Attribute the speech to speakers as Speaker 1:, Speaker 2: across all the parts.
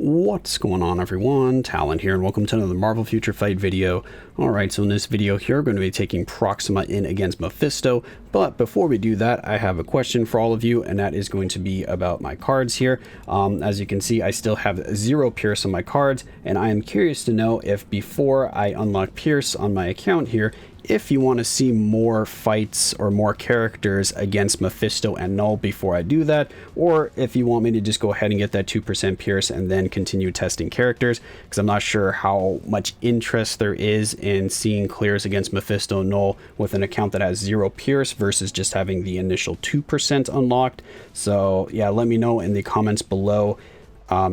Speaker 1: What's going on, everyone? Talen here, and welcome to another Marvel Future Fight video. Alright, so in this video here, we're going to be taking Proxima in against Mephisto, but before we do that, I have a question for all of you, and that is going to be about my cards here. As you can see, I still have 0 Pierce on my cards, and I am curious to know if before I unlock Pierce on my account here, if you want to see more fights or more characters against Mephisto and Null before I do that, or if you want me to just go ahead and get that 2% Pierce and then continue testing characters, because I'm not sure how much interest there is in seeing clears against Mephisto and Null with an account that has 0 Pierce versus just having the initial 2% unlocked. So yeah, let me know in the comments below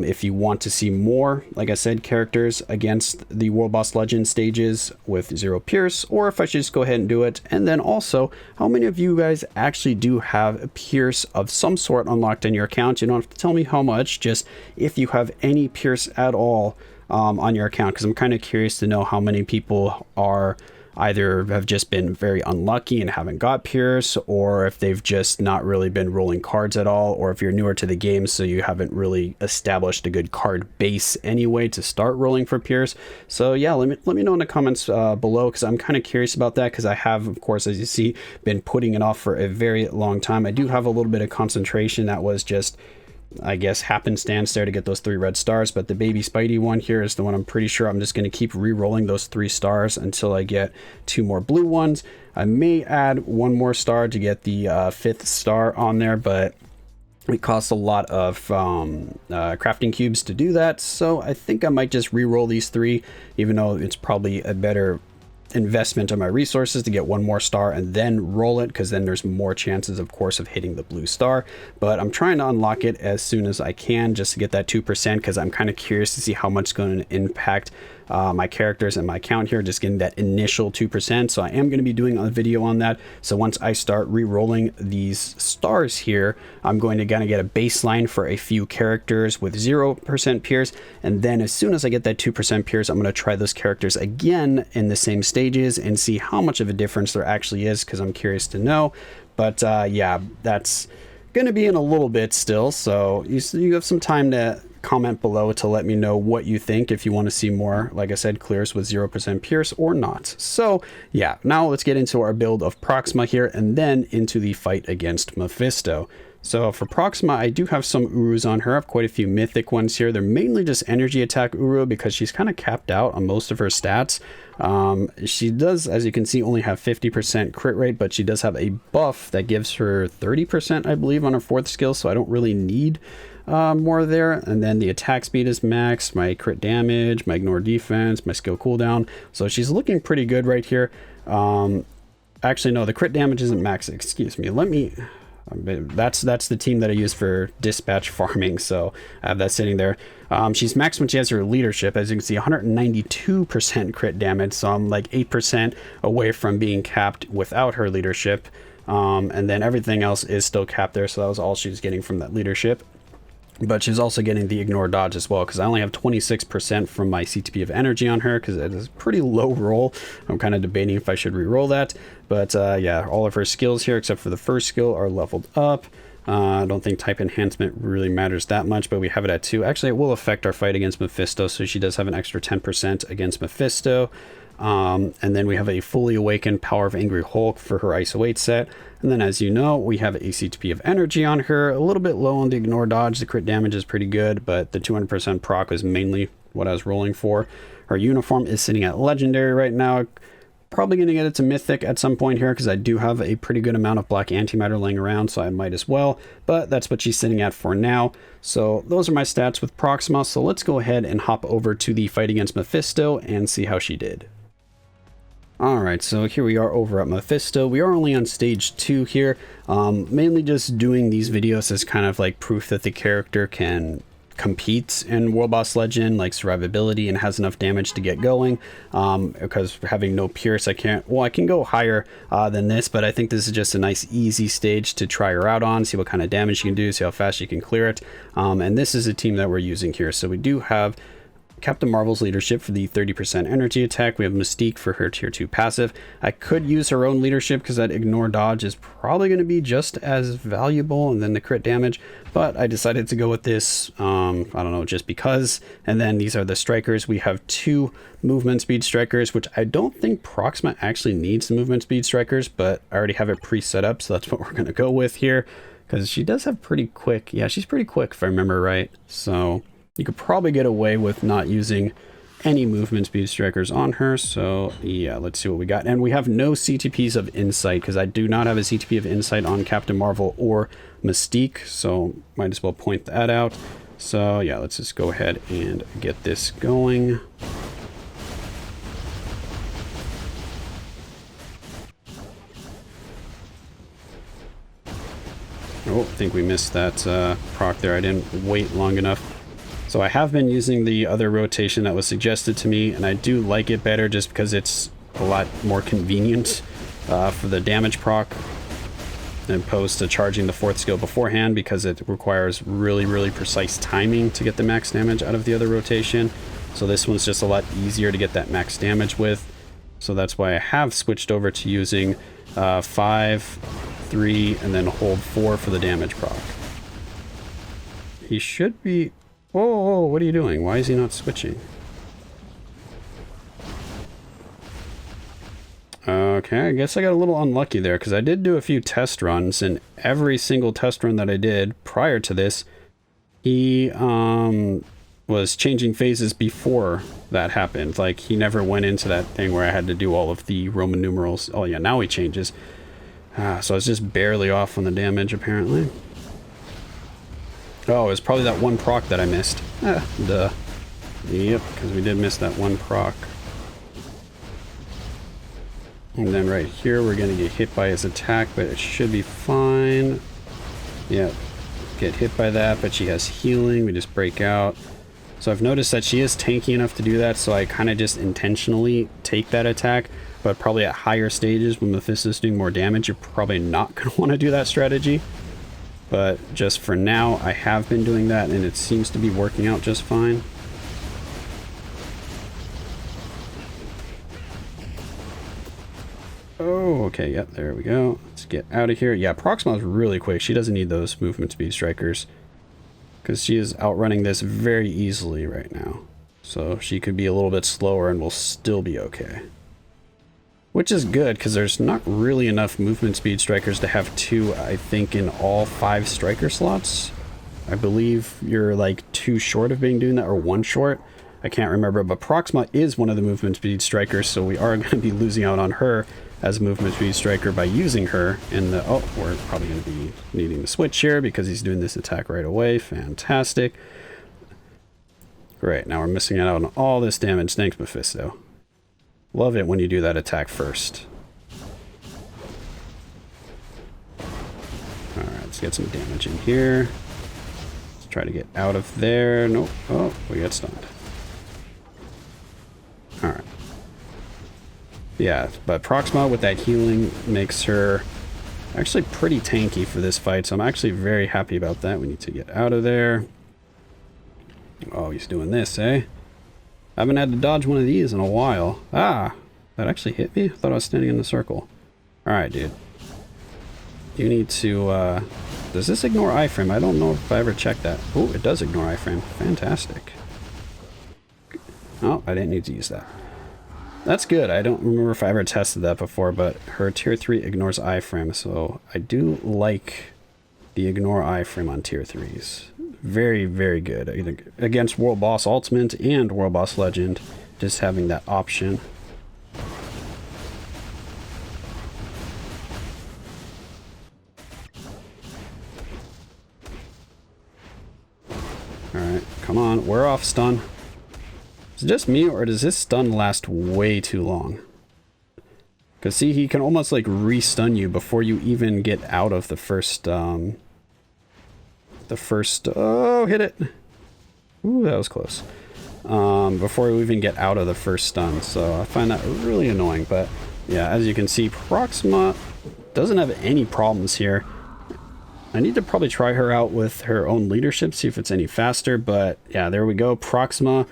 Speaker 1: if you want to see more, like I said, characters against the World Boss Legend stages with 0 Pierce, or if I should just go ahead and do it. And then also, how many of you guys actually do have a Pierce of some sort unlocked in your account? You don't have to tell me how much, just if you have any Pierce at all on your account, because I'm kind of curious to know how many people are either have just been very unlucky and haven't got Pierce, or if they've just not really been rolling cards at all, or if you're newer to the game so you haven't really established a good card base anyway to start rolling for Pierce. So yeah, let me know in the comments below, because I'm kind of curious about that, because I have, of course, as you see, been putting it off for a very long time. I do have a little bit of concentration that was just, I guess, happenstance there to get those 3 red stars, but the baby Spidey one here is the one I'm pretty sure I'm just going to keep re-rolling those 3 stars until I get 2 more blue ones. I may add 1 more star to get the 5th star on there, but it costs a lot of crafting cubes to do that, so I think I might just re-roll these 3, even though it's probably a better investment of my resources to get 1 more star and then roll it, because then there's more chances, of course, of hitting the blue star. But I'm trying to unlock it as soon as I can just to get that 2%, because I'm kind of curious to see how much it's going to impact my characters and my account here, just getting that initial 2%. So I am going to be doing a video on that. So once I start re-rolling these stars here, I'm going to kind of get a baseline for a few characters with 0% Pierce, and then as soon as I get that 2% Pierce, I'm going to try those characters again in the same stages and see how much of a difference there actually is, because I'm curious to know. But yeah, that's going to be in a little bit still, so you have some time to comment below to let me know what you think, if you want to see more, like I said, clears with 0% Pierce or not. So yeah, now let's get into our build of Proxima here, and then into the fight against Mephisto. So for Proxima, I do have some Urus on her. I have quite a few mythic ones here. They're mainly just energy attack Uru, because she's kind of capped out on most of her stats. She does, as you can see, only have 50% crit rate, but she does have a buff that gives her 30%, I believe, on her 4th skill, so I don't really need more there. And then the attack speed is maxed, my crit damage, my ignore defense, my skill cooldown. So she's looking pretty good right here. Actually, no, the crit damage isn't maxed. Excuse me. That's the team that I use for dispatch farming, so I have that sitting there. She's maxed when she has her leadership. As you can see, 192% crit damage, so I'm like 8% away from being capped without her leadership. And then everything else is still capped there, so that was all she's getting from that leadership. But she's also getting the ignore dodge as well, because I only have 26% from my CTP of energy on her, because it is a pretty low roll. I'm kind of debating if I should re-roll that. But yeah, all of her skills here, except for the first skill, are leveled up. I don't think type enhancement really matters that much, but we have it at 2. Actually, it will affect our fight against Mephisto, so she does have an extra 10% against Mephisto. And then we have a fully awakened Power of Angry Hulk for her ISO 8 set. And then, as you know, we have a CTP of energy on her, a little bit low on the ignore dodge. The crit damage is pretty good, but the 200% proc is mainly what I was rolling for. Her uniform is sitting at legendary right now. Probably going to get it to mythic at some point here, because I do have a pretty good amount of black antimatter laying around, so I might as well. But that's what she's sitting at for now. So those are my stats with Proxima. So let's go ahead and hop over to the fight against Mephisto and see how she did. Alright, so here we are over at Mephisto. We are only on stage 2 here, mainly just doing these videos as kind of like proof that the character can compete in World Boss Legend, like survivability, and has enough damage to get going. Because having no Pierce, I can go higher than this, but I think this is just a nice easy stage to try her out on, see what kind of damage you can do, see how fast you can clear it. And this is a team that we're using here. So we do have Captain Marvel's leadership for the 30% energy attack. We have Mystique for her tier 2 passive. I could use her own leadership because that ignore dodge is probably going to be just as valuable, and then the crit damage, but I decided to go with this, I don't know, just because. And then these are the strikers. We have 2 movement speed strikers, which I don't think Proxima actually needs the movement speed strikers, but I already have it pre-set up, so that's what we're going to go with here, because she does have pretty quick, yeah, she's pretty quick if I remember right, so you could probably get away with not using any movement speed strikers on her. So yeah, let's see what we got. And we have no CTPs of insight, because I do not have a CTP of insight on Captain Marvel or Mystique, so might as well point that out. So yeah, let's just go ahead and get this going. Oh, I think we missed that proc there. I didn't wait long enough. So I have been using the other rotation that was suggested to me, and I do like it better just because it's a lot more convenient for the damage proc, opposed to charging the 4th skill beforehand, because it requires really precise timing to get the max damage out of the other rotation. So this one's just a lot easier to get that max damage with. So that's why I have switched over to using 5, 3, and then hold 4 for the damage proc. He should be... Whoa, what are you doing? Why is he not switching? Okay, I guess I got a little unlucky there, because I did do a few test runs, and every single test run that I did prior to this, he was changing phases before that happened. Like, he never went into that thing where I had to do all of the Roman numerals. Oh yeah, now he changes. So I was just barely off on the damage, apparently. Oh, it was probably that one proc that I missed. Duh. Yep, because we did miss that one proc. And then right here, we're going to get hit by his attack, but it should be fine. Yep, get hit by that, but she has healing. We just break out. So I've noticed that she is tanky enough to do that, so I kind of just intentionally take that attack. But probably at higher stages, when Mephisto's doing more damage, you're probably not going to want to do that strategy. But just for now, I have been doing that, and it seems to be working out just fine. Oh, okay, yep, there we go. Let's get out of here. Yeah, Proxima is really quick. She doesn't need those movement speed strikers, because she is outrunning this very easily right now. So she could be a little bit slower and will still be okay. Which is good, because there's not really enough movement speed strikers to have 2, I think, in all 5 striker slots. I believe you're like 2 short of being doing that, or 1 short. I can't remember, but Proxima is one of the movement speed strikers, so we are going to be losing out on her as a movement speed striker by using her in the... Oh, we're probably going to be needing to switch here because he's doing this attack right away. Fantastic. Great, now we're missing out on all this damage. Thanks, Mephisto. Love it when you do that attack first. Alright, let's get some damage in here. Let's try to get out of there. Nope. Oh, we got stunned. Alright. Yeah, but Proxima with that healing makes her actually pretty tanky for this fight, so I'm actually very happy about that. We need to get out of there. Oh, he's doing this, eh? I haven't had to dodge one of these in a while. Ah, that actually hit me? I thought I was standing in the circle. Alright, dude. You need to, does this ignore iframe? I don't know if I ever checked that. Oh, it does ignore iframe. Fantastic. Oh, I didn't need to use that. That's good. I don't remember if I ever tested that before, but her tier 3 ignores iframe, so I do like the ignore iframe on tier 3s. Very, very good. Either against World Boss Ultimate and World Boss Legend, just having that option. Alright, come on, we're off stun. Is it just me, or does this stun last way too long? Because see, he can almost like re-stun you before you even get out of the first, oh, hit it. Ooh, that was close. Before we even get out of the first stun, so I find that really annoying. But yeah, as you can see, Proxima doesn't have any problems here. I need to probably try her out with her own leadership, see if it's any faster, but yeah, there we go. Proxima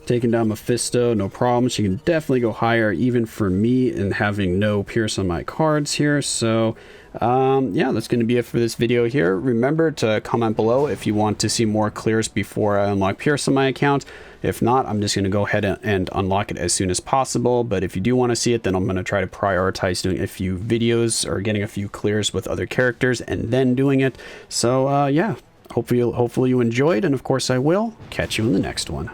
Speaker 1: taking down Mephisto, no problem. She can definitely go higher even for me and having no Pierce on my cards here. So yeah, that's going to be it for this video here. Remember to comment below if you want to see more clears before I unlock Pierce on my account. If not, I'm just going to go ahead and unlock it as soon as possible. But if you do want to see it, then I'm going to try to prioritize doing a few videos or getting a few clears with other characters and then doing it. So yeah, hopefully you enjoyed, and of course I will catch you in the next one.